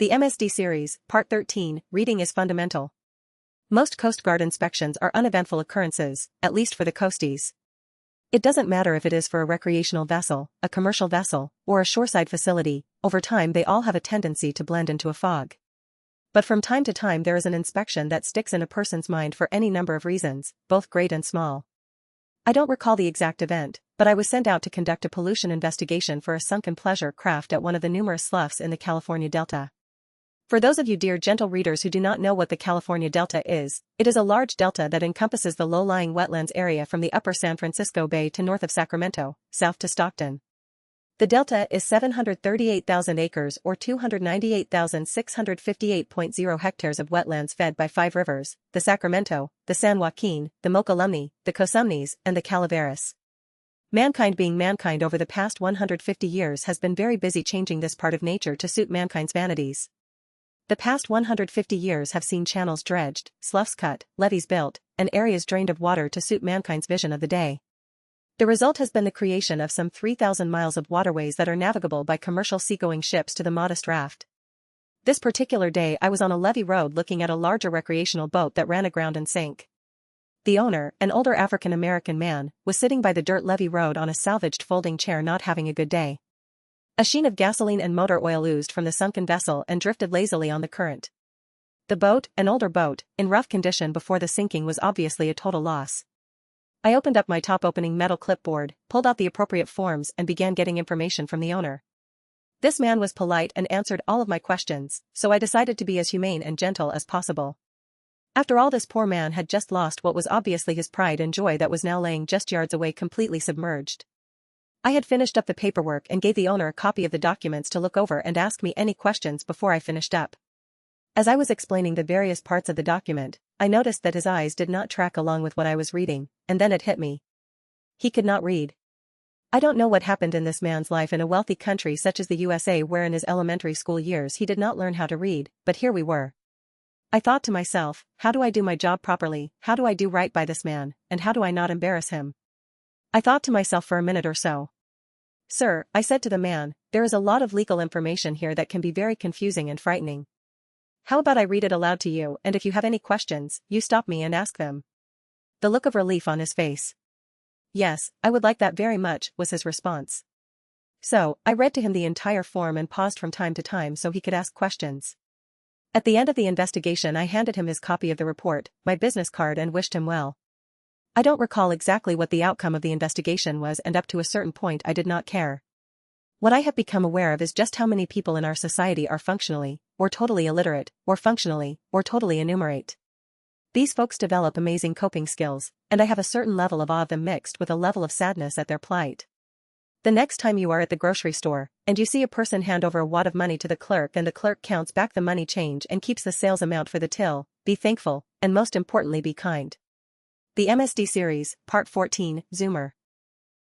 The MSD series, Part 13, Reading is Fundamental. Most Coast Guard inspections are uneventful occurrences, at least for the coasties. It doesn't matter if it is for a recreational vessel, a commercial vessel, or a shoreside facility, over time they all have a tendency to blend into a fog. But from time to time there is an inspection that sticks in a person's mind for any number of reasons, both great and small. I don't recall the exact event, but I was sent out to conduct a pollution investigation for a sunken pleasure craft at one of the numerous sloughs in the California Delta. For those of you dear gentle readers who do not know what the California Delta is, it is a large delta that encompasses the low-lying wetlands area from the upper San Francisco Bay to north of Sacramento, south to Stockton. The delta is 738,000 acres or 298,658.0 hectares of wetlands fed by 5 rivers, the Sacramento, the San Joaquin, the Mokelumne, the Cosumnes, and the Calaveras. Mankind being mankind over the past 150 years has been very busy changing this part of nature to suit mankind's vanities. The past 150 years have seen channels dredged, sloughs cut, levees built, and areas drained of water to suit mankind's vision of the day. The result has been the creation of some 3,000 miles of waterways that are navigable by commercial seagoing ships to the modest raft. This particular day I was on a levee road looking at a larger recreational boat that ran aground and sank. The owner, an older African-American man, was sitting by the dirt levee road on a salvaged folding chair not having a good day. A sheen of gasoline and motor oil oozed from the sunken vessel and drifted lazily on the current. The boat, an older boat, in rough condition before the sinking, was obviously a total loss. I opened up my top-opening metal clipboard, pulled out the appropriate forms and began getting information from the owner. This man was polite and answered all of my questions, so I decided to be as humane and gentle as possible. After all, this poor man had just lost what was obviously his pride and joy that was now laying just yards away completely submerged. I had finished up the paperwork and gave the owner a copy of the documents to look over and ask me any questions before I finished up. As I was explaining the various parts of the document, I noticed that his eyes did not track along with what I was reading, and then it hit me. He could not read. I don't know what happened in this man's life in a wealthy country such as the USA, where in his elementary school years he did not learn how to read, but here we were. I thought to myself, how do I do my job properly, how do I do right by this man, and how do I not embarrass him? I thought to myself for a minute or so. Sir, I said to the man, there is a lot of legal information here that can be very confusing and frightening. How about I read it aloud to you, and if you have any questions, you stop me and ask them. The look of relief on his face. Yes, I would like that very much, was his response. So, I read to him the entire form and paused from time to time so he could ask questions. At the end of the investigation I handed him his copy of the report, my business card, and wished him well. I don't recall exactly what the outcome of the investigation was, and up to a certain point I did not care. What I have become aware of is just how many people in our society are functionally, or totally illiterate, or functionally, or totally enumerate. These folks develop amazing coping skills, and I have a certain level of awe of them mixed with a level of sadness at their plight. The next time you are at the grocery store, and you see a person hand over a wad of money to the clerk and the clerk counts back the money change and keeps the sales amount for the till, be thankful, and most importantly be kind. The MSD series, Part 14, Zoomer.